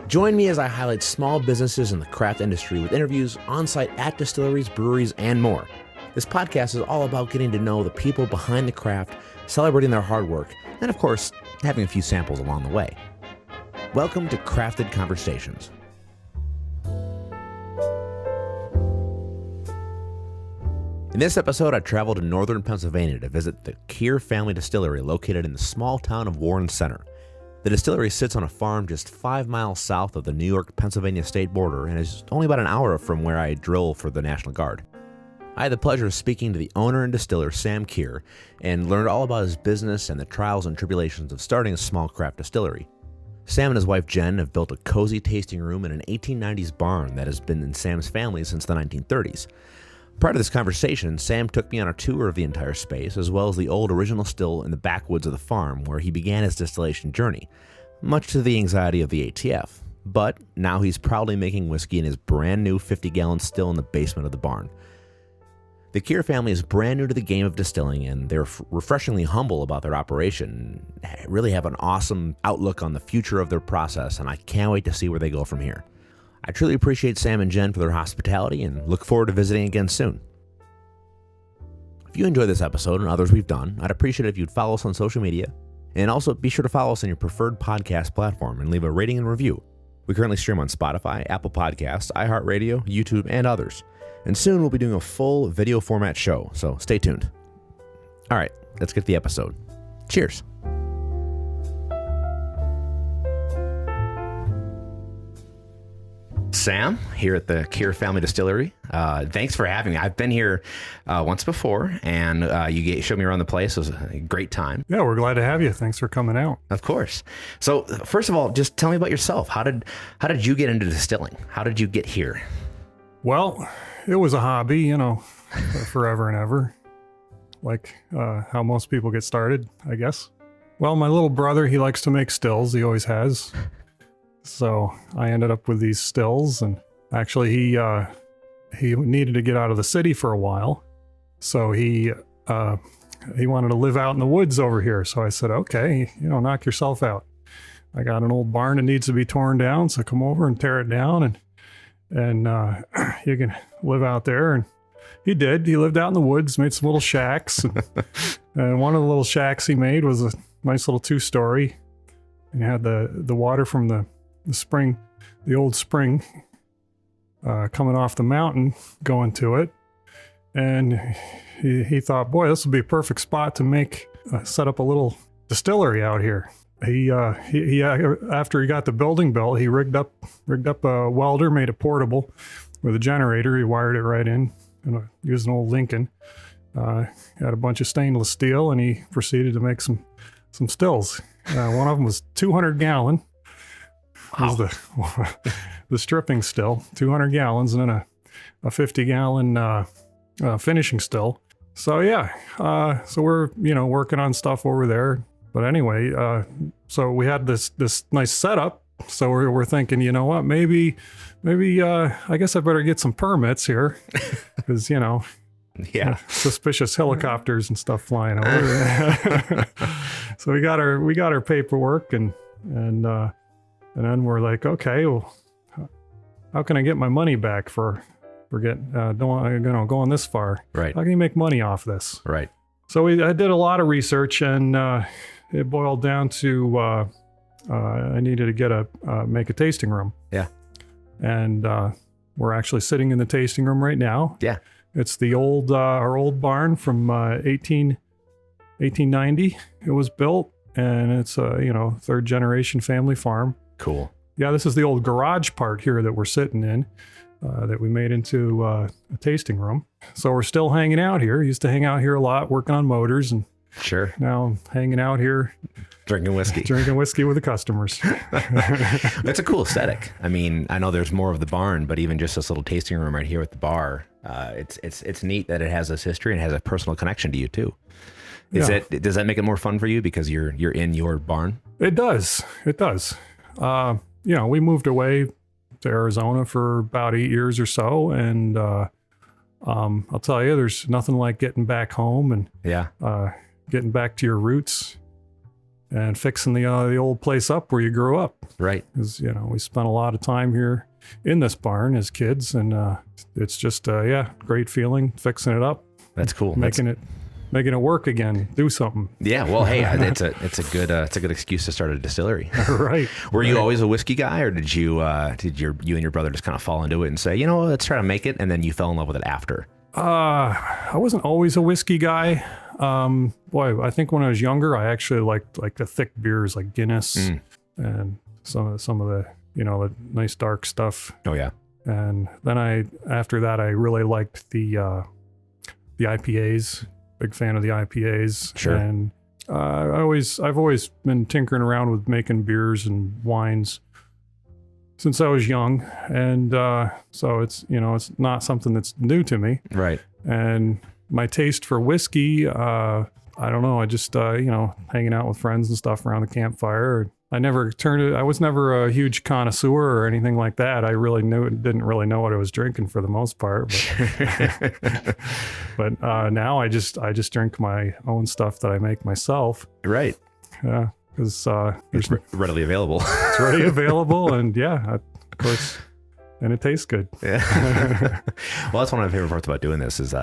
Join me as I highlight small businesses in the craft industry with interviews on-site at distilleries, breweries, and more. This podcast is all about getting to know the people behind the craft, celebrating their hard work, and of course, having a few samples along the way. Welcome to Crafted Conversations. In this episode, I traveled to northern Pennsylvania to visit the Keir Family Distillery located in the small town of Warren Center. The distillery sits on a farm just 5 miles south of the New York-Pennsylvania state border and is only about an hour from where I drill for the National Guard. I had the pleasure of speaking to the owner and distiller, Sam Keir, and learned all about his business and the trials and tribulations of starting a small craft distillery. Sam and his wife, Jenn, have built a cozy tasting room in an 1890s barn that has been in Sam's family since the 1930s. Prior to this conversation, Sam took me on a tour of the entire space, as well as the old original still in the backwoods of the farm where he began his distillation journey, much to the anxiety of the ATF. But now he's proudly making whiskey in his brand new 50-gallon still in the basement of the barn. The Keir family is brand new to the game of distilling, and they're refreshingly humble about their operation, really have an awesome outlook on the future of their process, and I can't wait to see where they go from here. I truly appreciate Sam and Jenn for their hospitality and look forward to visiting again soon. If you enjoyed this episode and others we've done, I'd appreciate it if you'd follow us on social media, and also be sure to follow us on your preferred podcast platform and leave a rating and review. We currently stream on Spotify, Apple Podcasts, iHeartRadio, YouTube, and others. And soon we'll be doing a full video format show, so stay tuned. All right, let's get to the episode. Cheers. Sam, here at the Keir Family Distillery. Thanks for having me. I've been here once before, and you showed me around the place. It was a great time. Yeah, we're glad to have you. Thanks for coming out. Of course. So, first of all, just tell me about yourself. How did you get into distilling? How did you get here? Well, it was a hobby, forever and ever, like how most people get started, I guess. Well, my little brother, he likes to make stills. He always has. So I ended up with these stills, and actually he needed to get out of the city for a while. So he wanted to live out in the woods over here. So I said, okay, knock yourself out. I got an old barn that needs to be torn down. So come over and tear it down, and you can live out there. And he did. He lived out in the woods, made some little shacks. And one of the little shacks he made was a nice little 2-story. And had the water from the spring, the old spring, coming off the mountain, going to it. And he thought, boy, this would be a perfect spot to set up a little distillery out here. He after he got the building built, he rigged up a welder, made it portable with a generator. He wired it right in and used an old Lincoln. Had a bunch of stainless steel, and he proceeded to make some stills. One of them was 200 gallon. Wow. Was the stripping still, 200 gallons, and then a 50 gallon finishing still. So yeah, so we're working on stuff over there. But anyway, so we had this nice setup. So we're thinking, you know what, maybe I guess I better get some permits here, because Yeah, suspicious helicopters and stuff flying over. So we got our paperwork, and then we're like, okay, well, how can I get my money back for going this far? Right. How can you make money off this? Right. So I did a lot of research, and it boiled down to I needed to make a tasting room. Yeah. And we're actually sitting in the tasting room right now. Yeah. It's the our old barn from 1890. It was built, and it's a third generation family farm. Cool. Yeah, this is the old garage part here that we're sitting in, that we made into a tasting room. So we're still hanging out here. Used to hang out here a lot, working on motors, and sure. Now I'm hanging out here, drinking whiskey with the customers. It's a cool aesthetic. I mean, I know there's more of the barn, but even just this little tasting room right here with the bar, it's neat that it has this history and has a personal connection to you too. Does that make it more fun for you because you're in your barn? It does. We moved away to Arizona for about 8 years or so, and I'll tell you, there's nothing like getting back home and getting back to your roots. and fixing the old place up where you grew up. Right. Because, we spent a lot of time here in this barn as kids, and it's just, great feeling fixing it up. That's cool. Making it work again, do something. Yeah. Well, hey, it's a good excuse to start a distillery. Right. Were you always a whiskey guy, or did you and your brother just kind of fall into it and say, let's try to make it, and then you fell in love with it after? I wasn't always a whiskey guy. I think when I was younger, I actually liked like the thick beers like Guinness and some of the the nice dark stuff. Oh yeah. And then after that I really liked the IPAs. Big fan of the IPAs. Sure. And I've always been tinkering around with making beers and wines since I was young, and so it's it's not something that's new to me. Right. And my taste for whiskey, I don't know. I just hanging out with friends and stuff around the campfire. I was never a huge connoisseur or anything like that. I didn't really know what I was drinking for the most part. But, now I just drink my own stuff that I make myself. Right. Yeah, because it's readily available. It's readily available, and of course. And it tastes good. Yeah. Well, that's one of my favorite parts about doing this is,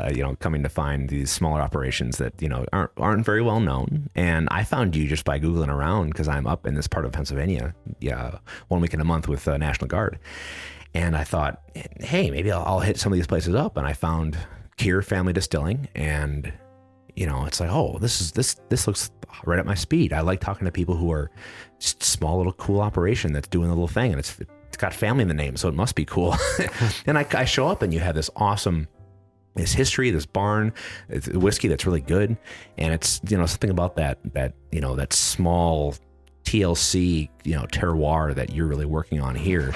coming to find these smaller operations that, aren't very well known. And I found you just by Googling around, because I'm up in this part of Pennsylvania, 1 week in a month with National Guard. And I thought, hey, maybe I'll hit some of these places up. And I found Keir Family Distilling, and, it's like, oh, this looks right at my speed. I like talking to people who are just small little cool operation that's doing a little thing, and it's got family in the name, so it must be cool. And I show up, and you have this history, this barn, it's whiskey that's really good, and it's something about that small TLC terroir that you're really working on here.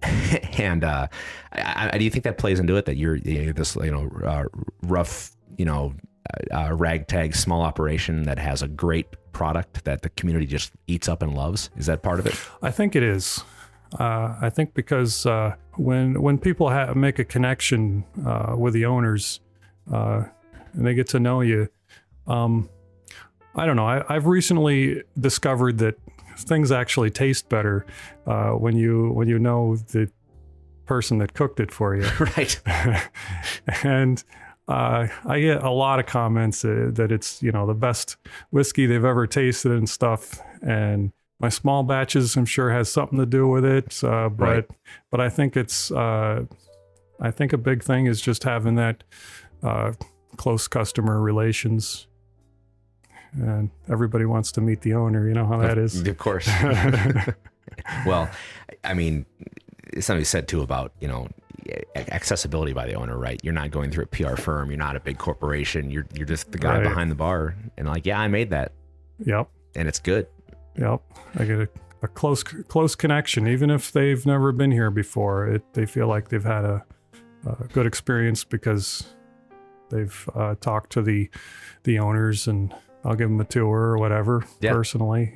And do you think that plays into it, that you're this rough ragtag small operation that has a great product that the community just eats up and loves? Is that part of it? I think it is. I think because when people make a connection with the owners and they get to know you, I don't know. I've recently discovered that things actually taste better when you know the person that cooked it for you. Right. And I get a lot of comments that it's the best whiskey they've ever tasted and stuff, and my small batches, I'm sure, has something to do with it. But I think I think a big thing is just having that close customer relations, and everybody wants to meet the owner. You know how that is. Of course. Well, I mean, somebody said too about, accessibility by the owner, right? You're not going through a PR firm. You're not a big corporation. You're just the guy behind the bar, and like, yeah, I made that. Yep. And it's good. Yep. I get a close connection, even if they've never been here before. They feel like they've had a good experience because they've talked to the owners, and I'll give them a tour or whatever personally,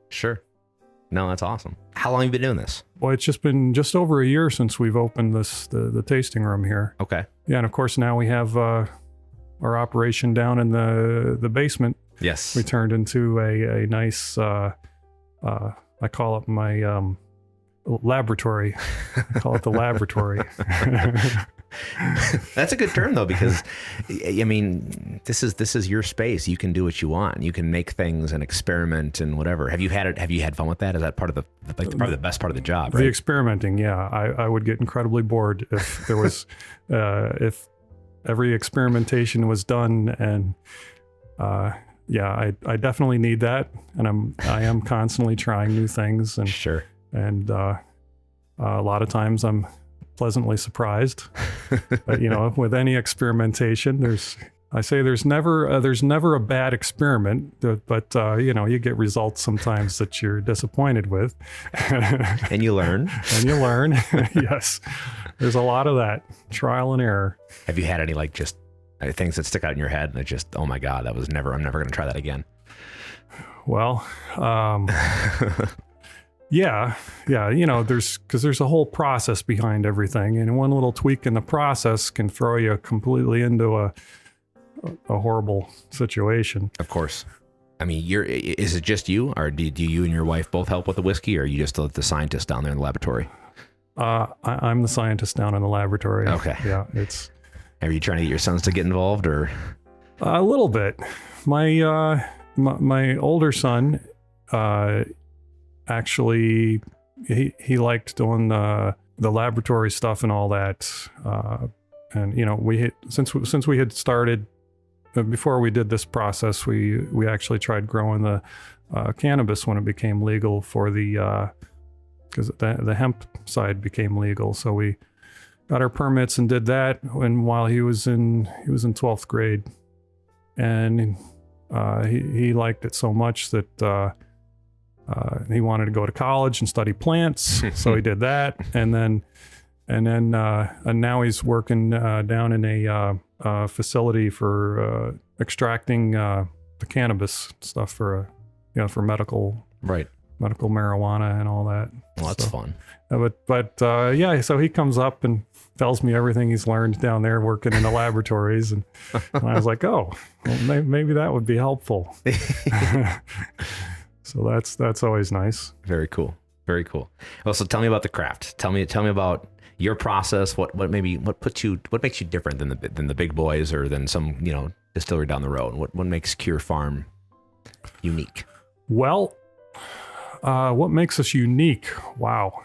Sure. No, that's awesome. How long have you been doing this? Well, it's been just over a year since we've opened the tasting room here. Okay. Yeah, and of course now we have our operation down in the basement. Yes. We turned into a nice, I call it my laboratory. I call it the laboratory. That's a good term though, because I mean, this is your space. You can do what you want. You can make things and experiment and whatever. Have you had fun with that? Is that part of probably the best part of the job, right? The experimenting, yeah. I would get incredibly bored if there was if every experimentation was done, and I definitely need that, and I am constantly trying new things, and sure. And a lot of times I'm pleasantly surprised. But, with any experimentation, there's never a bad experiment, but you get results sometimes that you're disappointed with. And you learn. Yes. There's a lot of that trial and error. Have you had any just things that stick out in your head and it just, oh my God, I'm never going to try that again? Well, yeah, there's a whole process behind everything, and one little tweak in the process can throw you completely into a horrible situation. Of course. I mean, is it just you, or do you and your wife both help with the whiskey, or are you just the scientist down there in the laboratory? I'm the scientist down in the laboratory. Okay. Yeah, Are you trying to get your sons to get involved, or? A little bit. My older son, actually, he liked doing the laboratory stuff and all that. And since we had started before we did this process, we actually tried growing the cannabis when it became legal for the because the hemp side became legal. So we got our permits and did that. And while he was in 12th grade, and he liked it so much that he wanted to go to college and study plants. So he did that, and now he's working down in a facility for extracting the cannabis stuff for medical marijuana and all that. Well, that's fun. Yeah, so he comes up and tells me everything he's learned down there working in the laboratories, and I was like, oh, well, maybe that would be helpful. So that's always nice. Very cool. Very cool. Well, so tell me about the craft. Tell me about your process. What makes you different than the big boys or than some distillery down the road? What makes Keir Farm unique? Well, what makes us unique? Wow.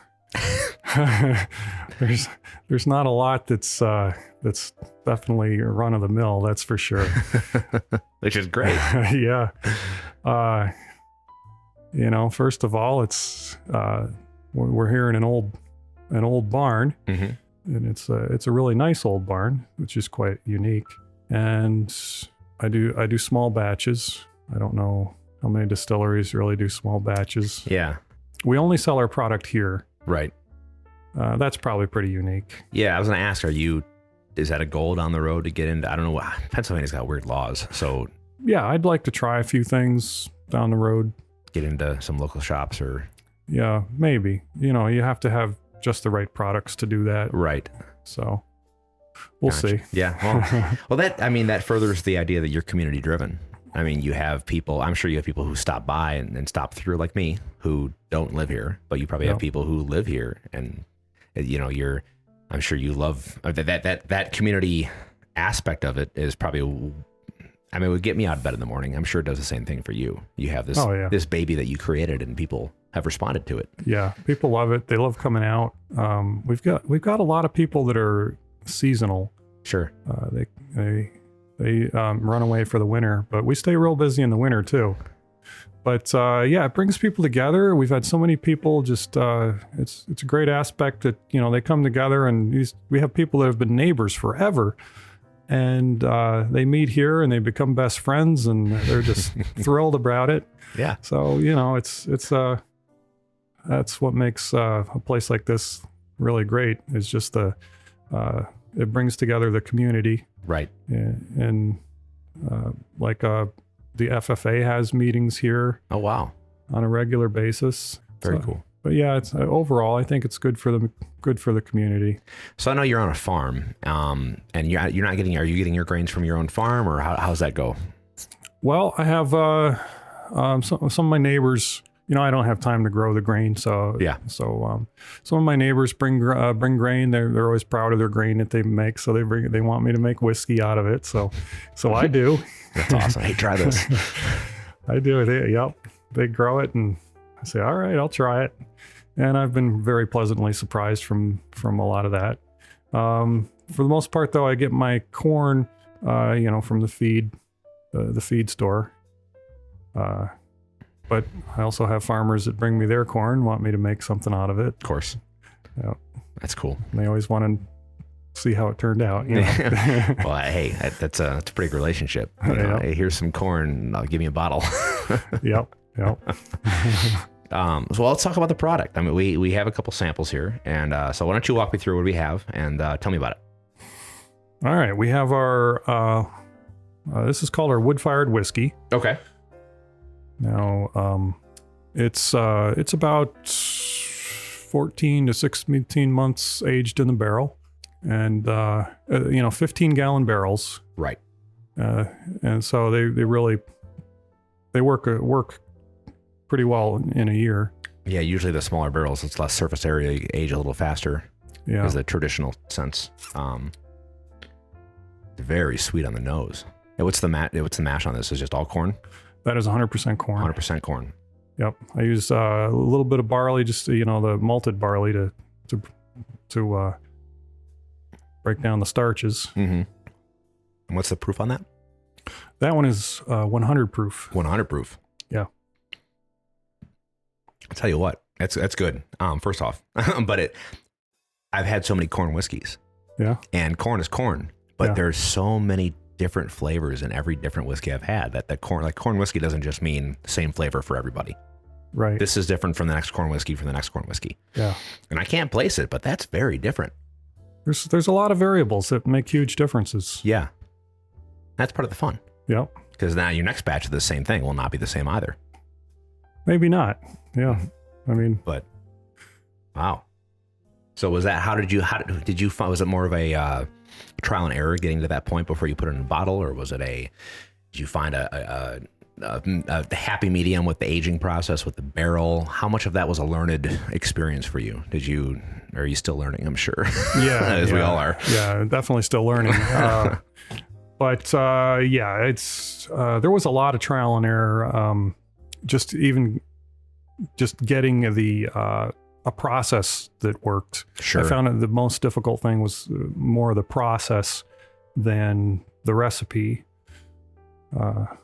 There's not a lot that's definitely run of the mill. That's for sure. Which is great. Yeah. First of all, it's we're here in an old barn, mm-hmm. and it's a really nice old barn, which is quite unique. And I do small batches. I don't know how many distilleries really do small batches. Yeah. We only sell our product here. Right. That's probably pretty unique. Yeah, I was going to ask, is that a goal down the road to get into, I don't know, Pennsylvania's got weird laws, so. Yeah, I'd like to try a few things down the road. Get into some local shops or. Yeah, maybe. You have to have just the right products to do that. Right. So we'll see. Yeah. Well, that furthers the idea that you're community driven. I mean, I'm sure you have people who stop by and stop through like me who don't live here, but you probably have people who live here, and I'm sure you love that community aspect of it is probably, it would get me out of bed in the morning. I'm sure it does the same thing for you. You have this, this baby that you created and people have responded to it. Yeah. People love it. They love coming out. We've got a lot of people that are seasonal. Sure. They run away for the winter, but we stay real busy in the winter too. But it brings people together. We've had so many people just, it's a great aspect that, they come together, and we have people that have been neighbors forever, and they meet here and they become best friends, and they're just thrilled about it. Yeah. So, that's what makes a place like this really great, is just it brings together the community. Right. And the FFA has meetings here. Oh, wow. On a regular basis. Very cool. But yeah, it's overall, I think it's good for the community. So I know you're on a farm, and are you getting your grains from your own farm, or how's that go? Well, I have some of my neighbors. I don't have time to grow the grain, so yeah. So some of my neighbors bring grain. They're always proud of their grain that they make, so they want me to make whiskey out of it. So I do. That's awesome. Hey, try this. I do it. They grow it, and I say, all right, I'll try it. And I've been very pleasantly surprised from a lot of that. For the most part, though, I get my corn, from the feed store. But I also have farmers that bring me their corn, want me to make something out of it. Of course. Yeah. That's cool. And they always want to see how it turned out. Well, hey, that's a pretty good relationship. Hey, here's some corn. Give me a bottle. Yep. So let's talk about the product. I mean, we have a couple samples here, and so why don't you walk me through what we have and tell me about it. All right, we have our. This is called our wood-fired whiskey. Okay. Now, it's about 14 to 16 months aged in the barrel, and 15-gallon barrels. Right. And so they really they work pretty well in a year. Yeah, usually the smaller barrels, it's less surface area, you age a little faster. Yeah. Is the traditional sense. Very sweet on the nose. And what's the mash on this? Is it just all corn? That is 100% corn. 100% corn. Yep. I use a little bit of barley, just the malted barley to break down the starches. Mm-hmm. And what's the proof on that? That one is 100 proof. 100 proof. Yeah. I'll tell you what, that's good. First off, but I've had so many corn whiskeys. Yeah. And corn is corn, but Yeah. there's so many different flavors in every different whiskey I've had that corn whiskey doesn't just mean the same flavor for everybody. Right. This is different from the next corn whiskey from the next corn whiskey. Yeah. And I can't place it, but that's very different. There's a lot of variables that make huge differences. Yeah. That's part of the fun. Yep. Because now your next batch of the same thing will not be the same either. Maybe not. Yeah. I mean, But wow. So was that, how did you find, was it more of a trial and error getting to that point before you put it in a bottle, or was it did you find a happy medium with the aging process, with the barrel? How much of that was a learned experience for you? Are you still learning? I'm sure. yeah. As we all are. Yeah, definitely still learning. But it's there was a lot of trial and error. Just getting a process that worked. Sure. I found that the most difficult thing was more the process than the recipe. But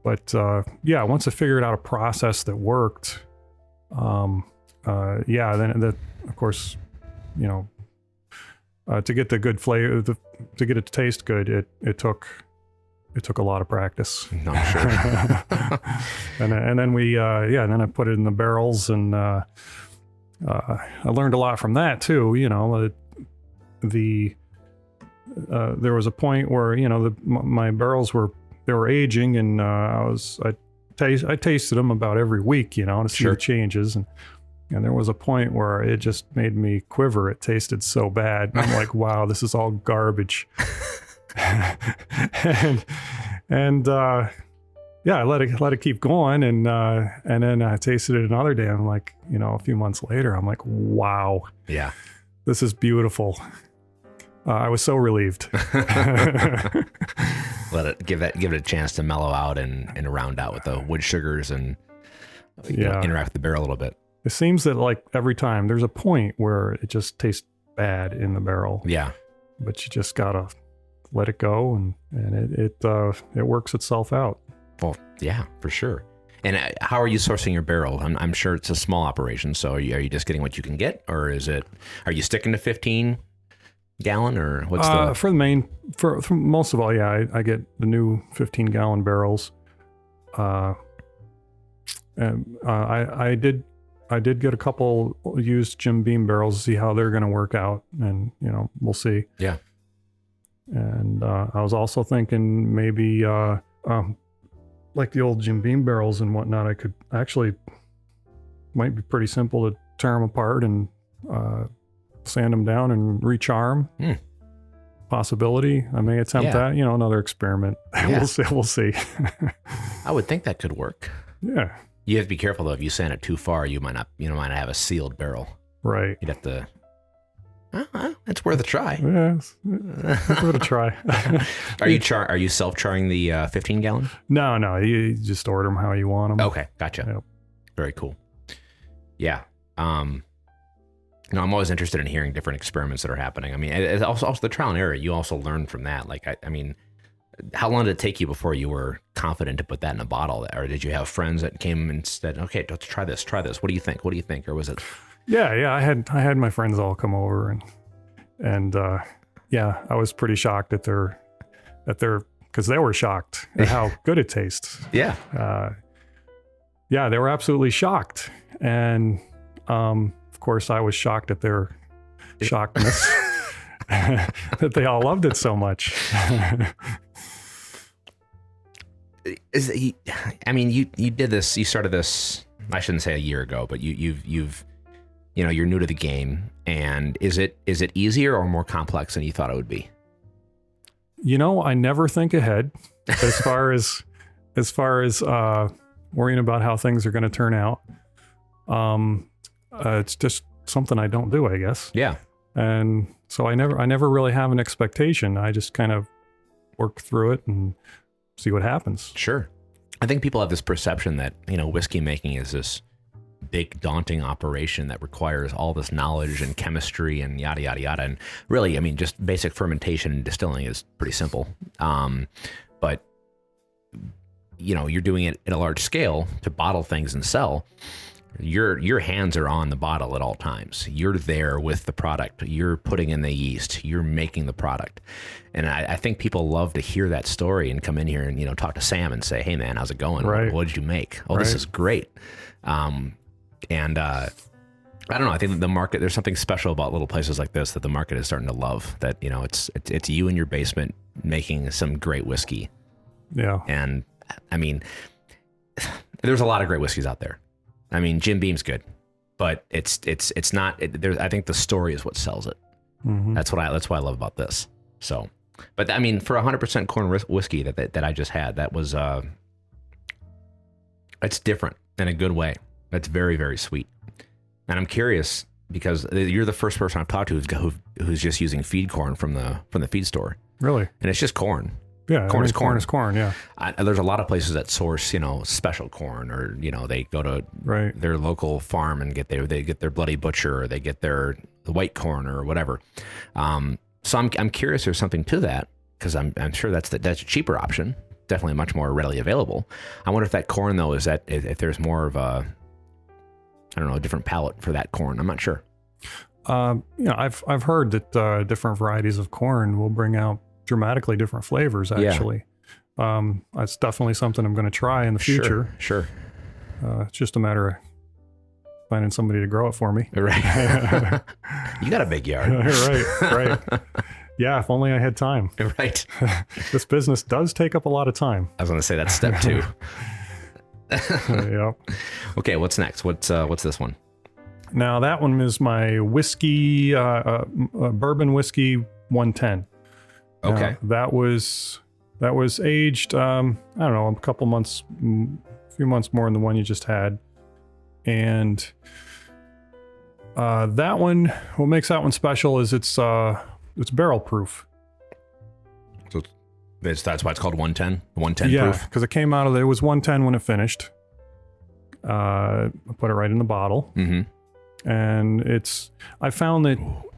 once I figured out a process that worked, then of course, to get the good flavor, to get it to taste good, it took a lot of practice. No, I'm sure. and then I put it in the barrels, and I learned a lot from that too. There was a point where my barrels were aging, and I tasted them about every week, to see the changes, and there was a point where it just made me quiver. It tasted so bad. I'm like, wow, this is all garbage. and I let it keep going, and then I tasted it another day. I'm like, a few months later, I'm like, wow, Yeah. this is beautiful. I was so relieved. Let it give it a chance to mellow out and round out with the wood sugars and interact with the barrel a little bit. It seems that like every time there's a point where it just tastes bad in the barrel. Yeah. But you just gotta let it go, and it works itself out. Well, yeah, for sure. And how are you sourcing your barrel? I'm sure it's a small operation, so are you just getting what you can get, or are you sticking to 15 gallon, or what's for most of all, yeah, I get the new 15 gallon barrels. And I did get a couple used Jim Beam barrels to see how they're going to work out, and we'll see. Yeah. And I was also thinking maybe like the old Jim Beam barrels and whatnot, I could actually, might be pretty simple to tear them apart and sand them down and recharm. Possibility. I may attempt that. Another experiment. Yeah. We'll see. I would think that could work. Yeah. You have to be careful though. If you sand it too far, you might not have a sealed barrel. Right. You'd have to. It's worth a try. Yeah, it's worth a try. Are you self-charring the 15 gallon? No. You just order them how you want them. Okay, gotcha. Yep. Very cool. Yeah. I'm always interested in hearing different experiments that are happening. I mean, it's also the trial and error. You also learn from that. Like, I mean, how long did it take you before you were confident to put that in a bottle? Or did you have friends that came and said, okay, let's try this. What do you think? Or was it? Yeah. I had my friends all come over, and I was pretty shocked at their because they were shocked at how good it tastes. Yeah. They were absolutely shocked, and of course I was shocked at their shockedness that they all loved it so much. You did this. You started this. I shouldn't say a year ago, but you've you're new to the game. And is it easier or more complex than you thought it would be? I never think ahead as far as as far as worrying about how things are going to turn out, it's just something I don't do, I guess. Yeah. And so I never really have an expectation. I just kind of work through it and see what happens. Sure. I think people have this perception that, whiskey making is this big daunting operation that requires all this knowledge and chemistry and yada, yada, yada. And really, just basic fermentation and distilling is pretty simple. But you're doing it at a large scale to bottle things and sell. Your hands are on the bottle at all times. You're there with the product. You're putting in the yeast. You're making the product. And I think people love to hear that story and come in here and, talk to Sam and say, hey man, how's it going? Right. What did you make? Oh, this is great. I don't know. I think that the market, there's something special about little places like this that the market is starting to love, that, it's you in your basement making some great whiskey. Yeah. And there's a lot of great whiskeys out there. Jim Beam's good, but it's not, I think the story is what sells it. Mm-hmm. That's what I love about this. So, but for 100% corn whiskey that I just had, that was, it's different in a good way. It's very, very sweet. And I'm curious because you're the first person I've talked to who's just using feed corn from the feed store. Really? And it's just corn. Yeah, corn is corn is corn. Yeah. There's a lot of places that source, special corn, or they go to their local farm and they get their Bloody Butcher, or they get the white corn or whatever. So I'm curious. There's something to that, because I'm sure that's a cheaper option, definitely much more readily available. I wonder if that corn though is that if there's more of a different palate for that corn. I'm not sure. I've heard that different varieties of corn will bring out dramatically different flavors, actually. Yeah. It's definitely something I'm going to try in the future. Sure. It's just a matter of finding somebody to grow it for me. Right. You got a big yard. Right. Yeah, if only I had time. Right. This business does take up a lot of time. I was going to say that's step 2. Yep. Okay, what's next? What's this one? Now that one is my whiskey, bourbon whiskey 110. Okay. That was aged, I don't know, a couple months, a few months more than the one you just had. And that one, what makes that one special is it's barrel proof. So that's why it's called 110? 110 proof? Yeah, because it came out of it was 110 when it finished. I put it right in the bottle. Mm-hmm. And I found that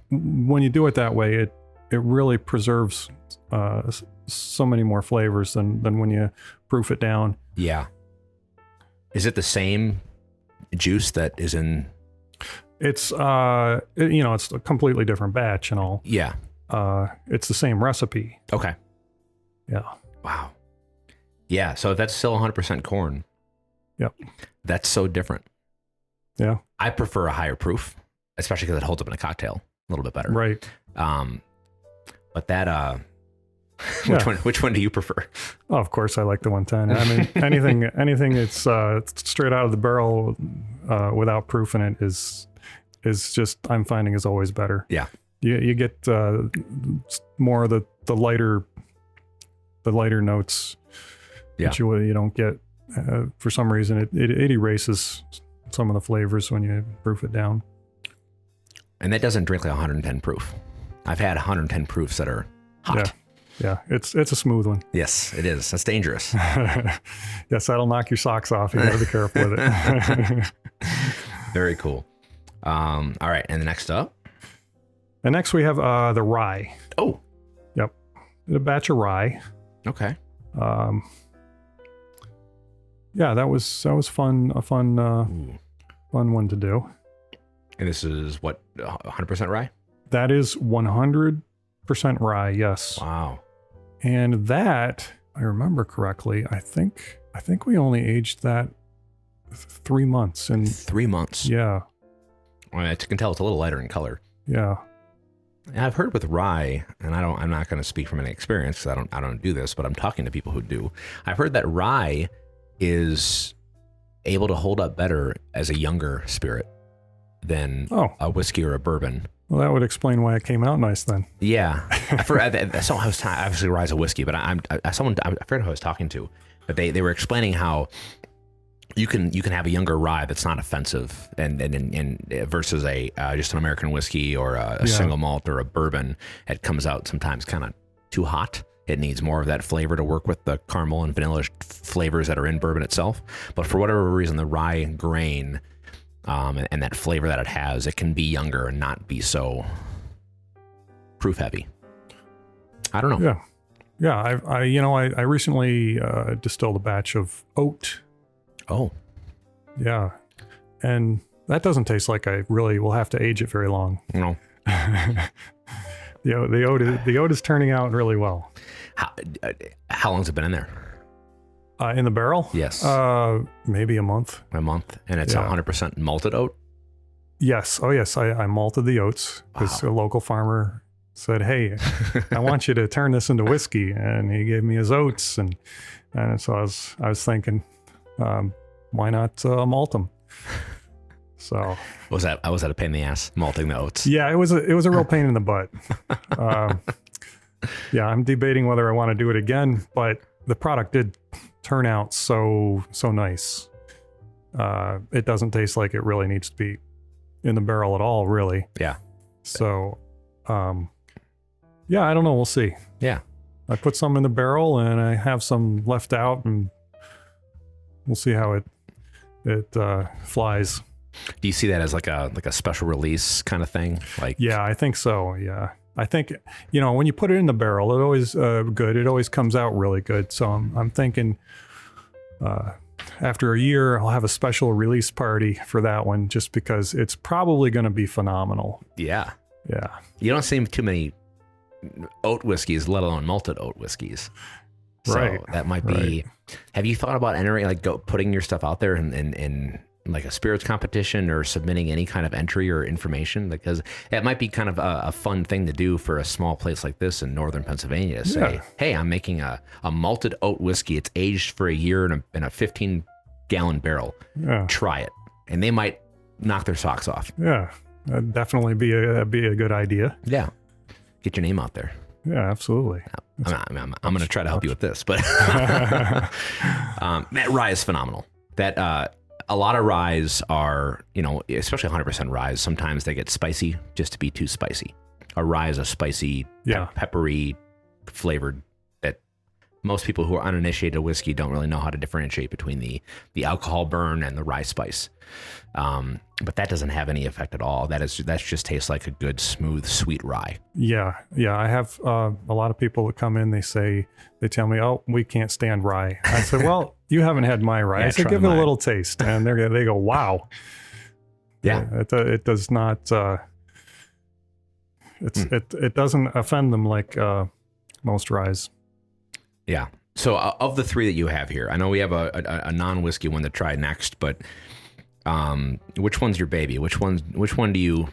when you do it that way, it really preserves so many more flavors than when you proof it down. Yeah. Is it the same juice that is in? It's it's a completely different batch and all. Yeah. It's the same recipe. Okay. Yeah. Wow. Yeah. So that's still 100% corn. Yep. That's so different. Yeah. I prefer a higher proof, especially because it holds up in a cocktail a little bit better. Right. But that, which one do you prefer? Oh, of course I like the 110. Anything that's straight out of the barrel without proof in it is just, I'm finding, is always better. Yeah. You get more of the lighter notes that you don't get for some reason. It erases some of the flavors when you proof it down. And that doesn't drink like 110 proof. I've had 110 proofs that are hot. Yeah, it's a smooth one. Yes, it is. That's dangerous. Yes, that'll knock your socks off. You gotta be careful with it. Very cool. All right, and the next up? And next we have the rye. Oh. Yep. A batch of rye. Okay. Yeah, that was fun. A fun one to do. And this is what, 100% rye? That is 100% rye. Yes. Wow. And that, I remember correctly, I think we only aged that 3 months. 3 months. Yeah. Well, I can tell it's a little lighter in color. Yeah. And I've heard with rye, and I'm not going to speak from any experience because I don't do this, but I'm talking to people who do. I've heard that rye is able to hold up better as a younger spirit than a whiskey or a bourbon. Well, that would explain why it came out nice then. Yeah. Obviously rye's a whiskey, but I forget who I was talking to. But they were explaining how you can have a younger rye that's not offensive and versus a just an American whiskey or a single malt or a bourbon. It comes out sometimes kind of too hot. It needs more of that flavor to work with the caramel and vanilla flavors that are in bourbon itself. But for whatever reason, the rye grain and that flavor that it has, it can be younger and not be so proof heavy. I don't know. Yeah. I recently distilled a batch of oat. Oh. Yeah. And that doesn't taste like I really will have to age it very long. No. The oat is turning out really well. How long's it been in there? In the barrel? Yes. Maybe a month. A month. And it's 100% malted oat? Yes. Oh, yes. I malted the oats because a local farmer said, hey, I want you to turn this into whiskey. And he gave me his oats. And so I was thinking, why not malt them? So was that a pain in the ass malting the oats? Yeah, it was a real pain in the butt. Yeah, I'm debating whether I want to do it again, but the product did turn out so nice. It doesn't taste like it really needs to be in the barrel at all, really. Yeah. So, yeah, I don't know. We'll see. Yeah. I put some in the barrel and I have some left out, and we'll see how it flies. Do you see that as like a special release kind of thing? Yeah, I think so. Yeah. I think, when you put it in the barrel, it always good. It always comes out really good. So I'm thinking after a year, I'll have a special release party for that one, just because it's probably going to be phenomenal. Yeah. Yeah. You don't see too many oat whiskeys, let alone malted oat whiskeys. So that might be, have you thought about entering, putting your stuff out there in like a spirits competition or submitting any kind of entry or information? Because it might be kind of a fun thing to do for a small place like this in northern Pennsylvania to say, hey, I'm making a malted oat whiskey. It's aged for a year in a 15-gallon barrel. Yeah. Try it. And they might knock their socks off. Yeah, that'd definitely be a good idea. Yeah. Get your name out there. Yeah, absolutely. I'm going to try to help you with this, but that rye is phenomenal. That, a lot of ryes are, especially 100% ryes, sometimes they get spicy just to be too spicy. A rye is a spicy, peppery flavored that most people who are uninitiated whiskey don't really know how to differentiate between the alcohol burn and the rye spice. But that doesn't have any effect at all. That just tastes like a good, smooth, sweet rye. Yeah. I have a lot of people that come in, they tell me, oh, we can't stand rye. I said, well, you haven't had my rye. I said, give it a little taste. And they go, wow. Yeah. It does not, it doesn't offend them like most ryes. Yeah. So of the three that you have here, I know we have a non-whiskey one to try next, but which one's your baby? Which one do you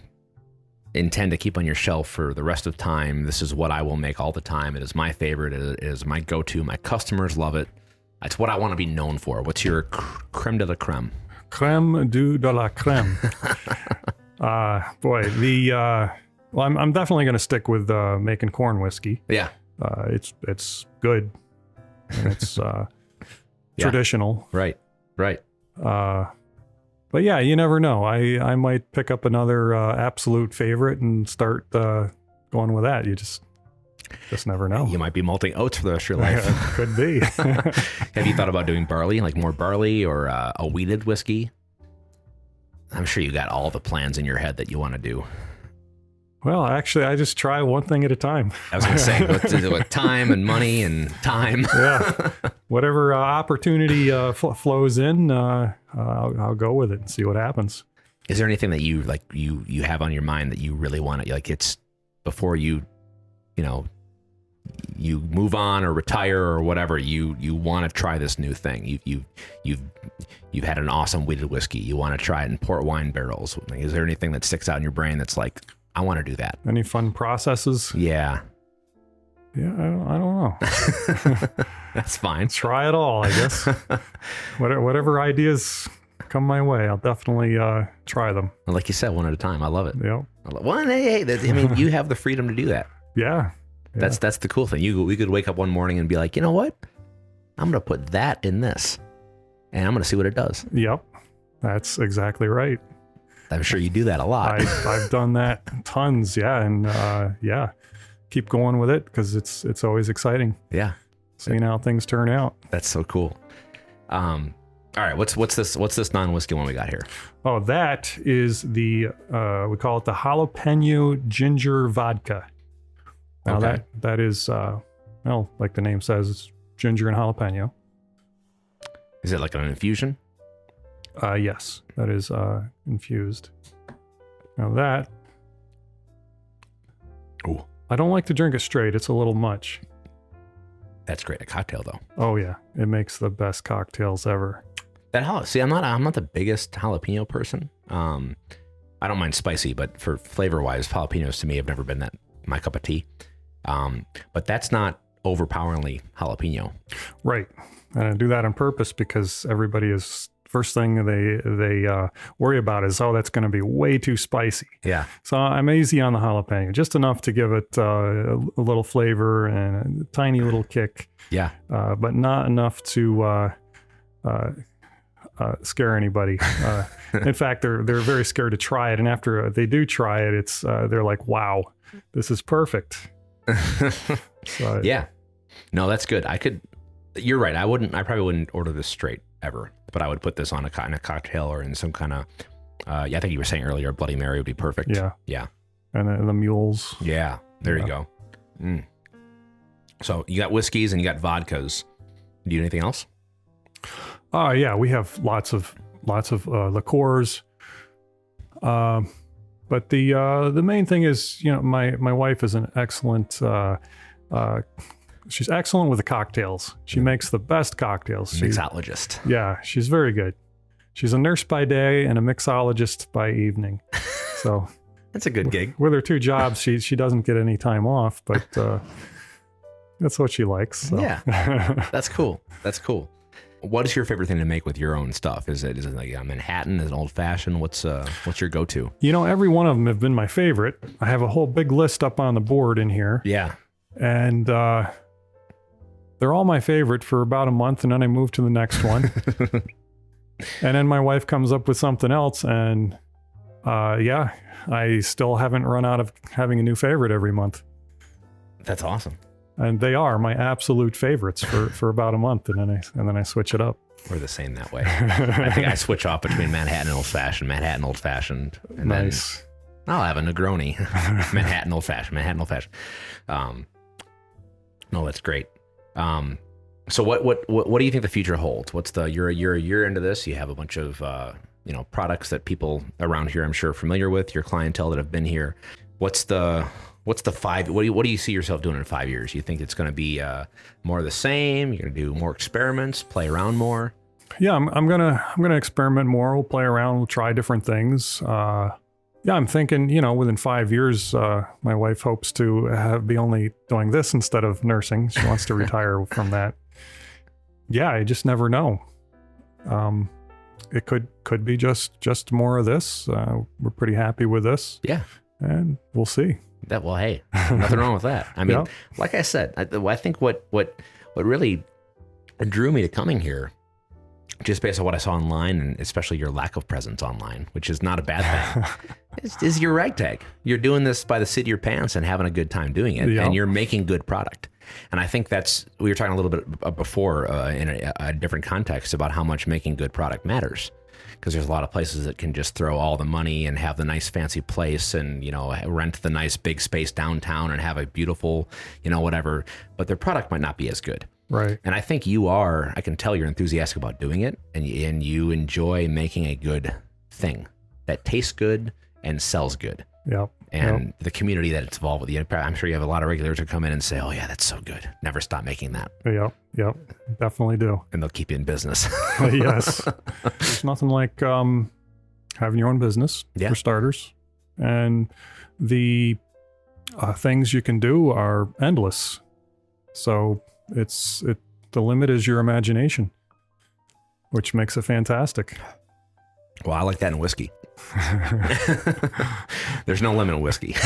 intend to keep on your shelf for the rest of time? This is what I will make all the time. It is my favorite. It is my go-to. My customers love it. It's what I want to be known for. What's your creme de la creme? Creme de la creme. Well, I'm definitely going to stick with making corn whiskey. Yeah. It's good. And it's traditional. Right. But yeah, you never know. I might pick up another absolute favorite and start going with that. You just never know. You might be malting oats for the rest of your life. Could be. Have you thought about doing barley, like more barley or a wheated whiskey? I'm sure you got all the plans in your head that you want to do. Well, actually, I just try one thing at a time. I was going to say, with time and money and time. Yeah. Whatever opportunity flows in, I'll go with it and see what happens. Is there anything that you have on your mind that you really want to, like, it's before you move on or retire or whatever, you want to try this new thing. You've had an awesome wheated whiskey. You want to try it in port wine barrels. Like, is there anything that sticks out in your brain that's like, I want to do that? Any fun processes? Yeah. Yeah, I don't know. That's fine. Try it all, I guess. Whatever ideas come my way, I'll definitely try them. Like you said, one at a time. I love it. Yeah. Well, hey, I mean, you have the freedom to do that. Yeah. That's the cool thing. We could wake up one morning and be like, you know what? I'm going to put that in this and I'm going to see what it does. Yep. That's exactly right. I'm sure you do that a lot. I've done that tons. Yeah. And yeah, keep going with it because it's always exciting. Yeah. Seeing how things turn out. That's so cool. All right, what's this non-whiskey one we got here? Oh, that is we call it the jalapeno ginger vodka. Now Okay. that is well, like the name says, it's ginger and jalapeno. Is it like an infusion? Yes, that is infused. Now that Ooh, I don't like to drink it straight. It's a little much. that's great. A cocktail though. Oh yeah, it makes the best cocktails ever. See, I'm not the biggest jalapeno person. I don't mind spicy, but for flavor wise, jalapenos to me have never been that my cup of tea. But that's not overpoweringly jalapeno. Right, and I do that on purpose because everybody is first thing they worry about is, oh, that's going to be way too spicy. Yeah. So I'm easy on the jalapeno, just enough to give it a little flavor and a tiny little kick, Yeah. but not enough to scare anybody. In fact, they're very scared to try it, and after they do try it, it's they're like, "Wow, this is perfect." So, Yeah. No, that's good. You're right. I probably wouldn't order this straight ever, but I would put this on a cocktail or in some kind of, I think you were saying earlier, Bloody Mary would be perfect. Yeah. Yeah. And the mules. Yeah. There you go. Mm. So you got whiskeys and you got vodkas. Do you do anything else? Oh yeah, we have lots of liqueurs. But the main thing is, my wife is an excellent. She's excellent with the cocktails. She makes the best cocktails. Mixologist. Yeah, she's very good. She's a nurse by day and a mixologist by evening. So That's a good gig. with her two jobs, she doesn't get any time off, but that's what she likes. So. Yeah. That's cool. That's cool. What is your favorite thing to make with your own stuff? Is it like a Manhattan? Is it old fashioned? What's your go-to? Every one of them have been my favorite. I have a whole big list up on the board in here. Yeah. And they're all my favorite for about a month, and then I move to the next one. And then my wife comes up with something else, and I still haven't run out of having a new favorite every month. That's awesome. And they are my absolute favorites for about a month, and then I switch it up. We're the same that way. I think I switch off between Manhattan and old fashioned, and Nice. then I'll have a Negroni, Manhattan old fashioned. No, that's great. So what do you think the future holds? You're a year into this, you have a bunch of products that people around here I'm sure are familiar with, your clientele that have been here. What's the what do you see yourself doing in 5 years? You think it's going to be more of the same? You're going to do more experiments, play around more? Yeah, I'm gonna experiment more. We'll play around. We'll try different things. Yeah, I'm thinking, within 5 years, my wife hopes to be only doing this instead of nursing. She wants to retire from that. Yeah, I just never know. It could be just more of this. We're pretty happy with this. Yeah, and we'll see. Well, hey, nothing wrong with that. I mean, Yeah. Like I said, I think what really drew me to coming here, just based on what I saw online, and especially your lack of presence online, which is not a bad thing, is your ragtag. You're doing this by the seat of your pants and having a good time doing it, Yeah. and you're making good product. And I think we were talking a little bit before in a different context about how much making good product matters. Because there's a lot of places that can just throw all the money and have the nice fancy place and, rent the nice big space downtown and have a beautiful, whatever, but their product might not be as good. Right. And I think I can tell you're enthusiastic about doing it, and you enjoy making a good thing that tastes good and sells good. Yep. And the community that it's involved with you. I'm sure you have a lot of regulars who come in and say, oh yeah, that's so good. Never stop making that. Yep. Definitely do. And they'll keep you in business. Yes. There's nothing like having your own business, for starters. And the things you can do are endless. So the limit is your imagination, which makes it fantastic. Well, I like that in whiskey. There's no limit in whiskey.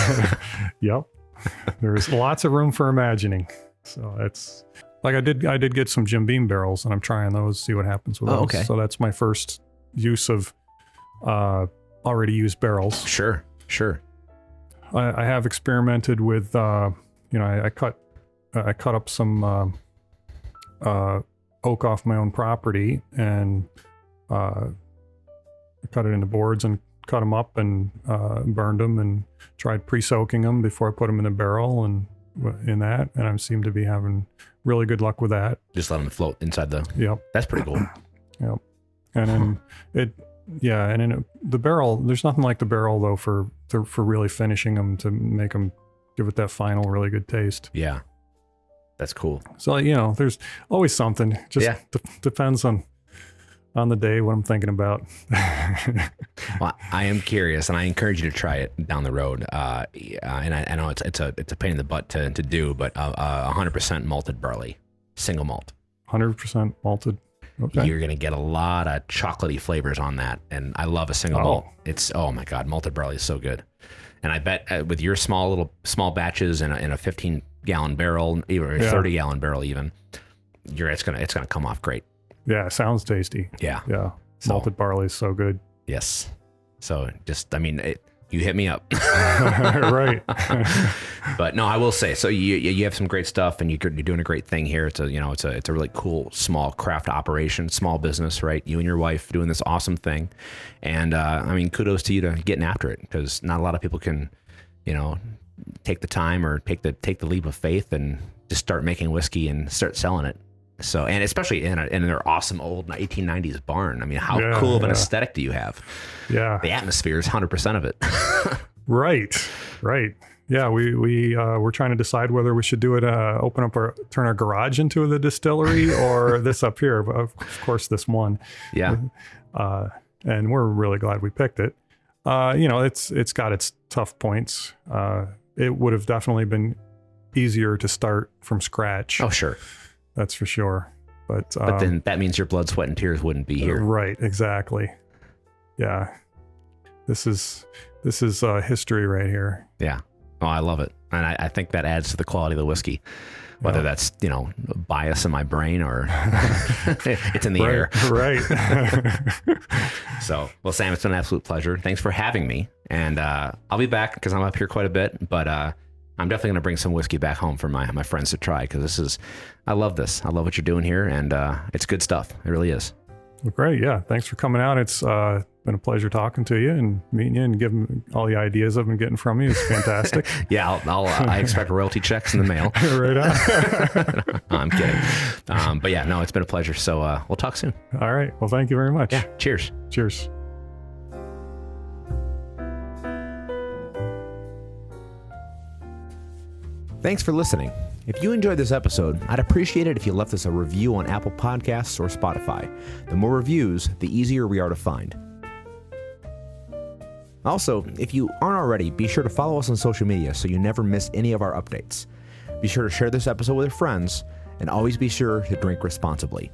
Yep. There's lots of room for imagining. So Like I did get some Jim Beam barrels, and I'm trying those, see what happens with those. Okay. So that's my first use of already used barrels. Sure. I have experimented with, I cut up some oak off my own property, and I cut it into boards and cut them up and burned them, and tried pre-soaking them before I put them in the barrel, and I seem to be having really good luck with that. Just let them float inside the. Yep. That's pretty cool. Yep. And then the barrel, there's nothing like the barrel though for really finishing them, to make them give it that final really good taste. Yeah. That's cool. So, there's always something. Just depends on the day, what I'm thinking about. Well, I am curious, and I encourage you to try it down the road. And I know it's a pain in the butt to do, but 100% malted barley, single malt. 100% malted. Okay. You're going to get a lot of chocolatey flavors on that. And I love a single malt. It's, oh my God, malted barley is so good. And I bet with your small batches in a 15-gallon barrel, even a 30-gallon barrel even, it's going to come off great. Yeah, it sounds tasty. Yeah. Yeah. Malted barley is so good. Yes. So you hit me up. Right. But no, I will say, so you have some great stuff, and you're doing a great thing here. It's a really cool small craft operation, small business, right? You and your wife doing this awesome thing. And kudos to you to getting after it, because not a lot of people can, take the time or take the leap of faith and just start making whiskey and start selling it. So, and especially in their awesome old 1890s barn. I mean, how cool of an aesthetic do you have? Yeah. The atmosphere is 100% of it. Right. Yeah, we're trying to decide whether we should do it, turn our garage into the distillery, or this up here. But of course, this one. Yeah. And we're really glad we picked it. It's got its tough points. It would have definitely been easier to start from scratch. Oh, sure. That's for sure. But then that means your blood, sweat, and tears wouldn't be here. Right. Exactly. Yeah. This is history right here. Yeah. Oh, I love it. And I think that adds to the quality of the whiskey, whether that's, bias in my brain or it's in the air. Right. So, well, Sam, it's been an absolute pleasure. Thanks for having me. And I'll be back because I'm up here quite a bit, but I'm definitely going to bring some whiskey back home for my friends to try, because I love this. I love what you're doing here, and it's good stuff. It really is. Well, great. Yeah. Thanks for coming out. It's been a pleasure talking to you and meeting you and giving all the ideas I've been getting from you. It's fantastic. Yeah. I expect royalty checks in the mail. Right on. No, I'm kidding. But yeah, no, it's been a pleasure. So we'll talk soon. All right. Well, thank you very much. Yeah. Cheers. Cheers. Thanks for listening. If you enjoyed this episode, I'd appreciate it if you left us a review on Apple Podcasts or Spotify. The more reviews, the easier we are to find. Also, if you aren't already, be sure to follow us on social media so you never miss any of our updates. Be sure to share this episode with your friends, and always be sure to drink responsibly.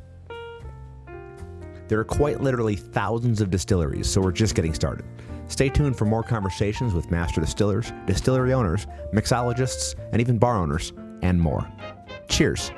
There are quite literally thousands of distilleries, so we're just getting started. Stay tuned for more conversations with master distillers, distillery owners, mixologists, and even bar owners, and more. Cheers.